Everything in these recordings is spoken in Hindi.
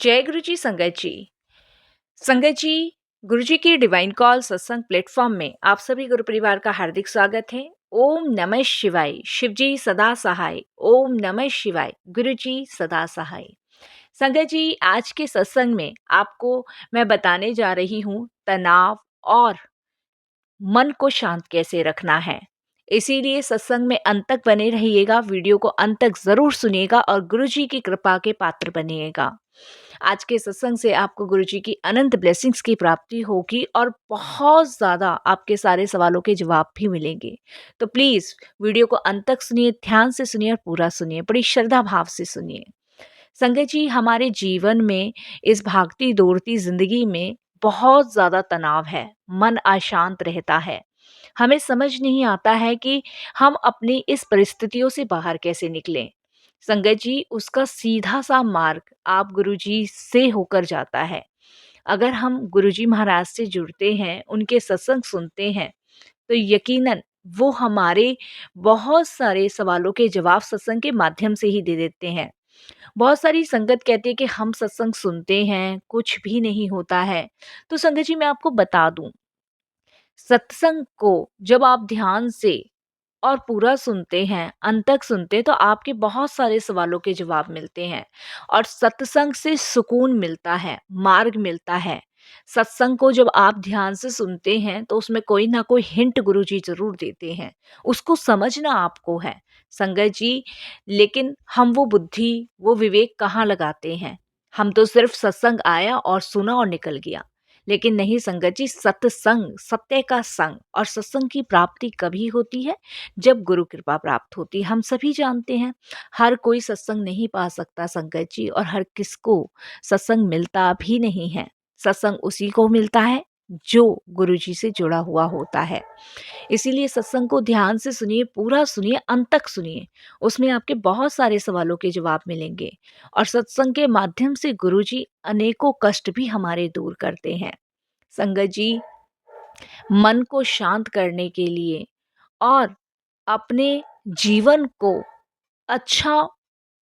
जय गुरु जी संगत जी। संगत जी, गुरु जी की डिवाइन कॉल सत्संग प्लेटफॉर्म में आप सभी गुरु परिवार का हार्दिक स्वागत है। ओम नमः शिवाय। शिव जी सदा सहाय। ओम नमः शिवाय। गुरु जी सदा सहाय। संगत जी, आज के सत्संग में आपको मैं बताने जा रही हूँ तनाव और मन को शांत कैसे रखना है। इसीलिए सत्संग में अंत तक बने रहिएगा, वीडियो को अंत तक जरूर सुनिएगा और गुरु जी की कृपा के पात्र बनिएगा। आज के सत्संग से आपको गुरु जी की अनंत ब्लेसिंग्स की प्राप्ति होगी और बहुत ज़्यादा आपके सारे सवालों के जवाब भी मिलेंगे। तो प्लीज़ वीडियो को अंत तक सुनिए, ध्यान से सुनिए और पूरा सुनिए, बड़ी श्रद्धा भाव से सुनिए। संगत जी, हमारे जीवन में, इस भागती दौड़ती जिंदगी में बहुत ज़्यादा तनाव है, मन अशांत रहता है। हमें समझ नहीं आता है कि हम अपनी इस परिस्थितियों से बाहर कैसे निकलें। संगत जी, उसका सीधा सा मार्ग आप गुरुजी से होकर जाता है। अगर हम गुरुजी महाराज से जुड़ते हैं, उनके सत्संग सुनते हैं, तो यकीनन वो हमारे बहुत सारे सवालों के जवाब सत्संग के माध्यम से ही दे देते हैं। बहुत सारी संगत कहती है कि हम सत्संग सुनते हैं, कुछ भी नहीं होता है। तो संगत जी, मैं आपको बता दूं, सत्संग को जब आप ध्यान से और पूरा सुनते हैं, अंत तक सुनते हैं, तो आपके बहुत सारे सवालों के जवाब मिलते हैं और सत्संग से सुकून मिलता है, मार्ग मिलता है। सत्संग को जब आप ध्यान से सुनते हैं तो उसमें कोई ना कोई हिंट गुरुजी ज़रूर देते हैं, उसको समझना आपको है संगत जी। लेकिन हम वो बुद्धि, वो विवेक कहाँ लगाते हैं? हम तो सिर्फ सत्संग आया और सुना और निकल गया। लेकिन नहीं संगत जी, सत्संग, सत्य का संग और सत्संग की प्राप्ति कभी होती है जब गुरु कृपा प्राप्त होती। हम सभी जानते हैं, हर कोई सत्संग नहीं पा सकता संगत जी, और हर किसको सत्संग मिलता भी नहीं है। सत्संग उसी को मिलता है जो गुरु जी से जुड़ा हुआ होता है। इसीलिए सत्संग को ध्यान से सुनिए, पूरा सुनिए, अंत तक सुनिए। उसमें आपके बहुत सारे सवालों के जवाब मिलेंगे और सत्संग के माध्यम से गुरु जी अनेकों कष्ट भी हमारे दूर करते हैं। संगत जी, मन को शांत करने के लिए और अपने जीवन को अच्छा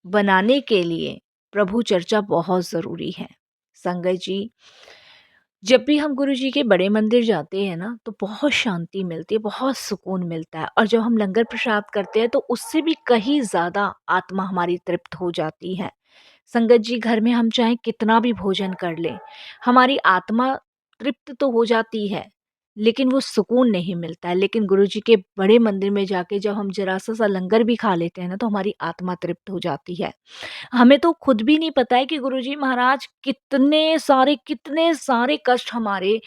बनाने के लिए प्रभु चर्चा बहुत ज़रूरी है। संगत जी, जब भी हम गुरु जी के बड़े मंदिर जाते हैं ना, तो बहुत शांति मिलती है, बहुत सुकून मिलता है, और जब हम लंगर प्रसाद करते हैं तो उससे भी कहीं ज़्यादा आत्मा हमारी तृप्त हो जाती है। संगत जी, घर में हम चाहे कितना भी भोजन कर लें, हमारी आत्मा तृप्त तो हो जाती है, लेकिन वो सुकून नहीं मिलता है। लेकिन गुरु जी के बड़े मंदिर में जाके जब हम जरा सा लंगर भी खा लेते हैं ना, तो हमारी आत्मा तृप्त हो जाती है। हमें तो खुद भी नहीं पता है कि गुरुजी महाराज कितने सारे कष्ट हमारे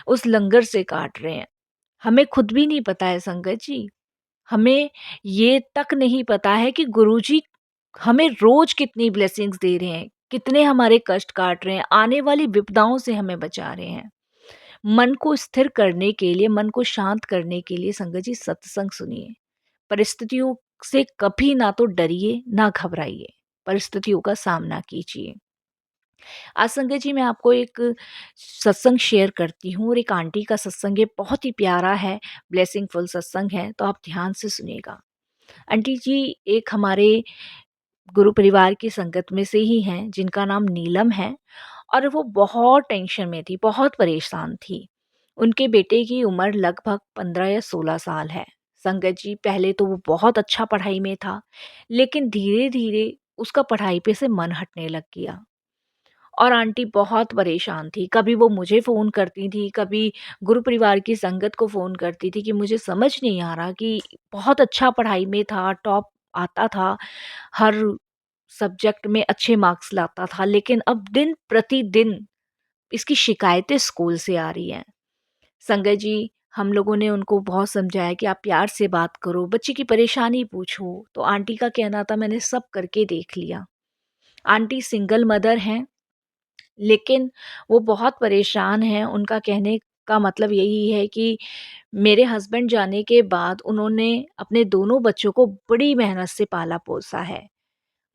उस लंगर से काट रहे हैं। हमें खुद भी नहीं पता है संगत जी। हमें ये तक नहीं पता है कि गुरुजी हमें रोज कितनी ब्लेसिंग्स दे रहे हैं, कितने हमारे कष्ट काट रहे हैं, आने वाली विपदाओं से हमें बचा रहे हैं। मन को स्थिर करने के लिए, मन को शांत करने के लिए संगत जी सत्संग सुनिए। परिस्थितियों से कभी ना तो डरिए, ना घबराइए, परिस्थितियों का सामना कीजिए। आज संगत जी, मैं आपको एक सत्संग शेयर करती हूँ, और एक आंटी का सत्संग है, बहुत ही प्यारा है, ब्लेसिंगफुल सत्संग है, तो आप ध्यान से सुनिएगा। आंटी जी एक हमारे गुरु परिवार की संगत में से ही हैं, जिनका नाम नीलम है, और वो बहुत टेंशन में थी, बहुत परेशान थी। उनके बेटे की उम्र लगभग 15 या 16 साल है। संगत जी, पहले तो वो बहुत अच्छा पढ़ाई में था, लेकिन धीरे धीरे उसका पढ़ाई पे से मन हटने लग गया और आंटी बहुत परेशान थी। कभी वो मुझे फ़ोन करती थी, कभी गुरु परिवार की संगत को फ़ोन करती थी कि मुझे समझ नहीं आ रहा, कि बहुत अच्छा पढ़ाई में था, टॉप आता था, हर सब्जेक्ट में अच्छे मार्क्स लाता था, लेकिन अब दिन प्रतिदिन इसकी शिकायतें स्कूल से आ रही हैं। संगत जी, हम लोगों ने उनको बहुत समझाया कि आप प्यार से बात करो, बच्चे की परेशानी पूछो, तो आंटी का कहना था मैंने सब करके देख लिया। आंटी सिंगल मदर हैं, लेकिन वो बहुत परेशान हैं। उनका कहने का मतलब यही है कि मेरे हस्बैंड जाने के बाद उन्होंने अपने दोनों बच्चों को बड़ी मेहनत से पाला-पोसा है।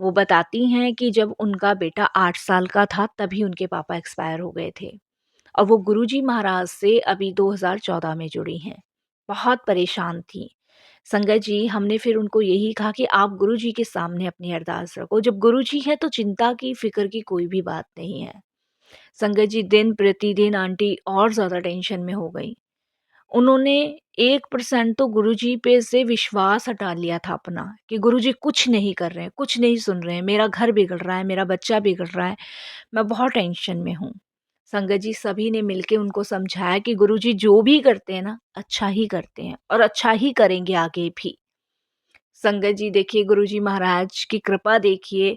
वो बताती हैं कि जब उनका बेटा 8 साल का था, तभी उनके पापा एक्सपायर हो गए थे, और वो गुरुजी महाराज से अभी 2014 में जुड़ी हैं। बहुत परेशान थीं। संगत जी, हमने फिर उनको यही कहा कि आप गुरुजी के सामने अपनी अरदास रखो। जब गुरुजी हैं तो चिंता की, फ़िक्र की कोई भी बात नहीं है। संगत जी, दिन प्रतिदिन आंटी और ज़्यादा टेंशन में हो गई। उन्होंने 1% तो गुरुजी पे से विश्वास हटा लिया था अपना, कि गुरुजी कुछ नहीं कर रहे हैं, कुछ नहीं सुन रहे हैं, मेरा घर बिगड़ रहा है, मेरा बच्चा बिगड़ रहा है, मैं बहुत टेंशन में हूँ। संगत जी, सभी ने मिलके उनको समझाया कि गुरुजी जो भी करते हैं ना, अच्छा ही करते हैं और अच्छा ही करेंगे आगे भी। संगत जी, देखिए गुरुजी महाराज की कृपा देखिए,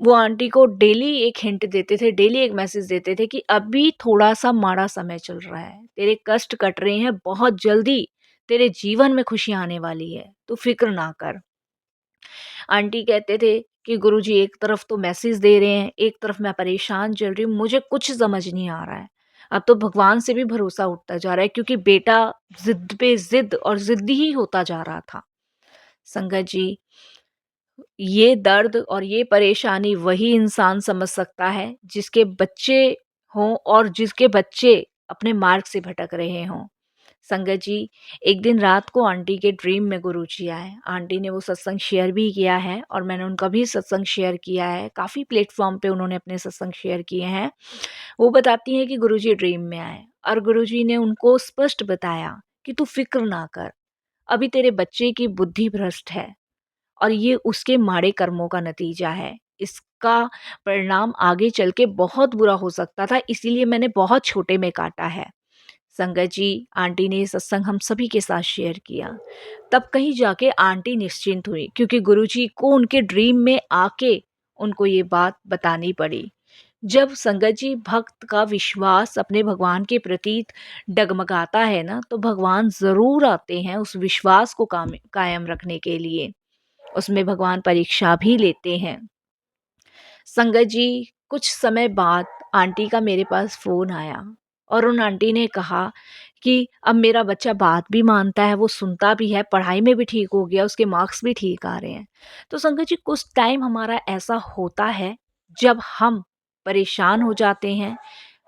वो आंटी को डेली एक हिंट देते थे, डेली एक मैसेज देते थे कि अभी थोड़ा-सा माड़ा समय चल रहा है, तेरे कष्ट कट रहे हैं, बहुत जल्दी तेरे जीवन में खुशियाँ आने वाली है, तू फ़िक्र ना कर। आंटी कहते थे कि गुरुजी एक तरफ तो मैसेज दे रहे हैं, एक तरफ मैं परेशान चल रही हूँ, मुझे कुछ समझ नहीं आ रहा है। अब तो भगवान से भी भरोसा उठता जा रहा है, क्योंकि बेटा ज़िद पे ज़िद और ज़िद्दी ही होता जा रहा था। संगत जी, ये दर्द और ये परेशानी वही इंसान समझ सकता है जिसके बच्चे हों और जिसके बच्चे अपने मार्ग से भटक रहे हों। संगत जी, एक दिन रात को आंटी के ड्रीम में गुरुजी आए। आंटी ने वो सत्संग शेयर भी किया है और मैंने उनका भी सत्संग शेयर किया है। काफ़ी प्लेटफ़ॉर्म पे उन्होंने अपने सत्संग शेयर किए हैं। वो बताती हैं कि गुरुजी ड्रीम में आए और गुरुजी ने उनको स्पष्ट बताया कि तू फ़िक्र ना कर, अभी तेरे बच्चे की बुद्धि भ्रष्ट है और ये उसके माड़े कर्मों का नतीजा है। इसका परिणाम आगे चल के बहुत बुरा हो सकता था, इसीलिए मैंने बहुत छोटे में काटा है। संगत जी, आंटी ने ये सत्संग हम सभी के साथ शेयर किया। तब कहीं जाके आंटी निश्चिंत हुई, क्योंकि गुरुजी को उनके ड्रीम में आके उनको ये बात बतानी पड़ी। जब संगत जी, भक्त का विश्वास अपने भगवान के प्रति डगमगाता है ना, तो भगवान ज़रूर आते हैं उस विश्वास को कायम रखने के लिए। उसमें भगवान परीक्षा भी लेते हैं। संगत जी, कुछ समय बाद आंटी का मेरे पास फ़ोन आया और उन आंटी ने कहा कि अब मेरा बच्चा बात भी मानता है, वो सुनता भी है, पढ़ाई में भी ठीक हो गया, उसके मार्क्स भी ठीक आ रहे हैं। तो संगत जी, कुछ टाइम हमारा ऐसा होता है जब हम परेशान हो जाते हैं,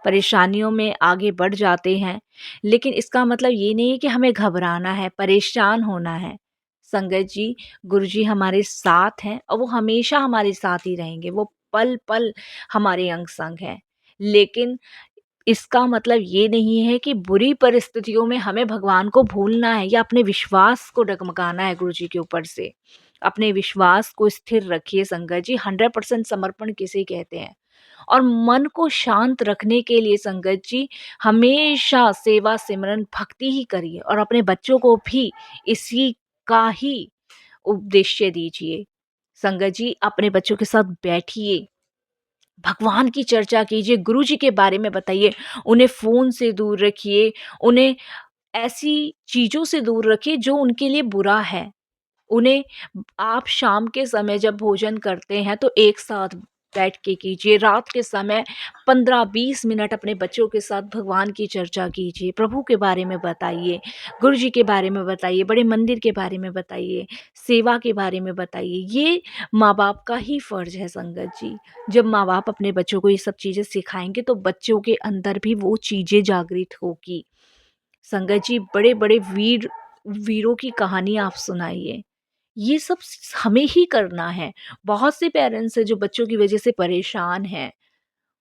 परेशानियों में आगे बढ़ जाते हैं, लेकिन इसका मतलब ये नहीं है कि हमें घबराना है, परेशान होना है। संगत जी, गुरुजी हमारे साथ हैं और वो हमेशा हमारे साथ ही रहेंगे, वो पल-पल हमारे अंग-संग हैं। लेकिन इसका मतलब ये नहीं है कि बुरी परिस्थितियों में हमें भगवान को भूलना है या अपने विश्वास को डगमगाना है गुरुजी के ऊपर से। अपने विश्वास को स्थिर रखिए संगत जी, 100% समर्पण किसे कहते हैं? और मन को शांत रखने के लिए संगत जी, हमेशा सेवा, सिमरन, भक्ति ही करिए और अपने बच्चों को भी इसी का ही उपदेश्य दीजिए। संगत जी, अपने बच्चों के साथ बैठिए, भगवान की चर्चा कीजिए, गुरुजी के बारे में बताइए, उन्हें फ़ोन से दूर रखिए, उन्हें ऐसी चीज़ों से दूर रखिए जो उनके लिए बुरा है। उन्हें आप शाम के समय जब भोजन करते हैं तो एक साथ बैठ के कीजिए, रात के समय 15-20 मिनट अपने बच्चों के साथ भगवान की चर्चा कीजिए, प्रभु के बारे में बताइए, गुरु जी के बारे में बताइए, बड़े मंदिर के बारे में बताइए, सेवा के बारे में बताइए। ये माँ-बाप का ही फ़र्ज़ है संगत जी। जब माँ-बाप अपने बच्चों को ये सब चीज़ें सिखाएँगे तो बच्चों के अंदर भी वो चीज़ें जागृत होगी। संगत जी, बड़े-बड़े वीरों की कहानी आप सुनाइए। ये सब हमें ही करना है। बहुत से पेरेंट्स हैं जो बच्चों की वजह से परेशान हैं,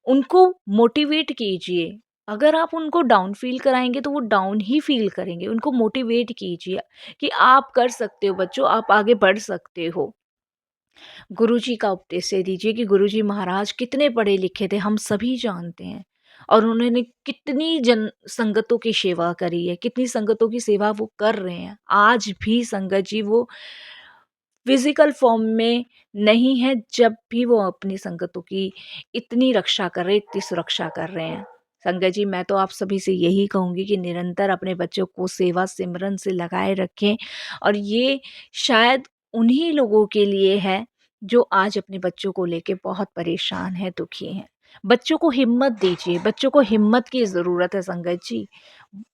उनको मोटिवेट कीजिए। अगर आप उनको डाउन फ़ील कराएँगे तो वो डाउन ही फ़ील करेंगे। उनको मोटिवेट कीजिए कि आप कर सकते हो बच्चों, आप आगे बढ़ सकते हो। गुरुजी का उपदेश दे दीजिए कि गुरुजी महाराज कितने पढ़े लिखे थे, हम सभी जानते हैं और उन्होंने कितनी जन संगतों की सेवा करी है, कितनी संगतों की सेवा वो कर रहे हैं। आज भी संगत जी वो फिज़िकल फ़ॉर्म में नहीं है, जब भी वो अपनी संगतों की इतनी रक्षा कर रहे हैं, इतनी सुरक्षा कर रहे हैं। संगत जी, मैं तो आप सभी से यही कहूँगी कि निरंतर अपने बच्चों को सेवा सिमरन से लगाए रखें और ये शायद उन्हीं लोगों के लिए है जो आज अपने बच्चों को लेके बहुत परेशान हैं, दुखी हैं। बच्चों को हिम्मत दीजिए, बच्चों को हिम्मत की ज़रूरत है संगत जी।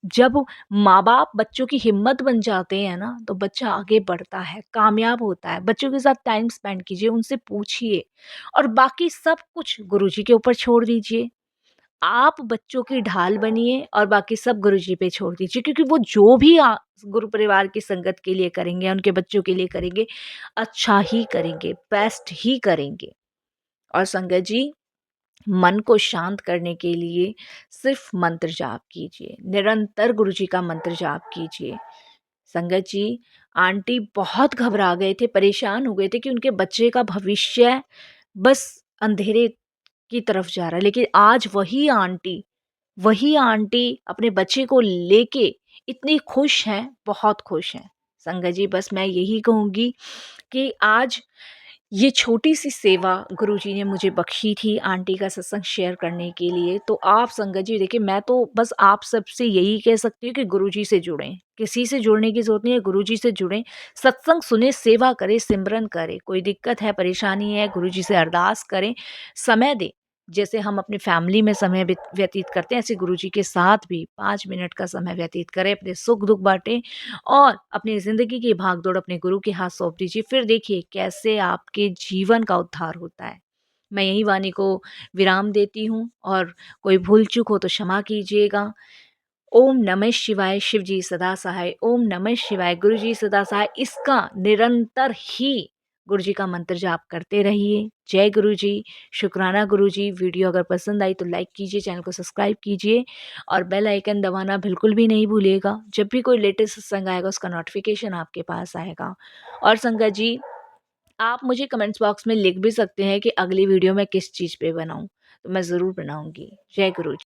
जब माँ-बाप बच्चों की हिम्मत बन जाते हैं ना, तो बच्चा आगे बढ़ता है, कामयाब होता है। बच्चों के साथ टाइम स्पेंड कीजिए, उनसे पूछिए और बाकी सब कुछ गुरुजी के ऊपर छोड़ दीजिए। आप बच्चों की ढाल बनिए और बाकी सब गुरुजी पे छोड़ दीजिए, क्योंकि वो जो भी गुरु परिवार की संगत के लिए करेंगे, उनके बच्चों के लिए करेंगे, अच्छा ही करेंगे, बेस्ट ही करेंगे। और संगत जी, मन को शांत करने के लिए सिर्फ मंत्र जाप कीजिए, निरंतर गुरुजी का मंत्र जाप कीजिए। संगत जी, आंटी बहुत घबरा गए थे, परेशान हो गए थे कि उनके बच्चे का भविष्य बस अंधेरे की तरफ जा रहा है, लेकिन आज वही आंटी अपने बच्चे को लेके इतनी खुश हैं, बहुत खुश हैं। संगत जी, बस मैं यही कहूँगी कि आज ये छोटी-सी सेवा गुरुजी ने मुझे बख्शी थी आंटी का सत्संग शेयर करने के लिए। तो आप संगत जी देखिए, मैं तो बस आप सबसे यही कह सकती हूँ कि गुरुजी से जुड़ें। किसी से जुड़ने की ज़रूरत नहीं है, गुरुजी से जुड़ें, सत्संग सुनें, सेवा करें, सिमरन करें। कोई दिक्कत है, परेशानी है, गुरुजी से अरदास करें, समय दें। जैसे हम अपनी फैमिली में समय व्यतीत करते हैं, ऐसे गुरुजी के साथ भी 5 मिनट का समय व्यतीत करें, अपने सुख-दुःख बाँटें और अपनी ज़िंदगी की भाग-दौड़ अपने गुरु के हाथ सौंप दीजिए। फिर देखिए कैसे आपके जीवन का उद्धार होता है। मैं यही वाणी को विराम देती हूँ और कोई भूल-चूक हो तो क्षमा कीजिएगा। ओम नमः शिवाय, शिव जी सदा सहाय। ओम नमः शिवाय, गुरु जी सदा सहाय। इसका निरंतर ही गुरु जी का मंत्र जाप करते रहिए। जय गुरु जी। शुक्राना गुरु जी। वीडियो अगर पसंद आई तो लाइक कीजिए, चैनल को सब्सक्राइब कीजिए और बेल आइकन दबाना बिल्कुल भी नहीं भूलिएगा। जब भी कोई लेटेस्ट सत्संग आएगा उसका नोटिफिकेशन आपके पास आएगा। और संगत जी, आप मुझे कमेंट्स बॉक्स में लिख भी सकते हैं कि अगली वीडियो मैं किस चीज़ पे बनाऊँ, तो मैं ज़रूर बनाऊँगी। जय गुरु जी।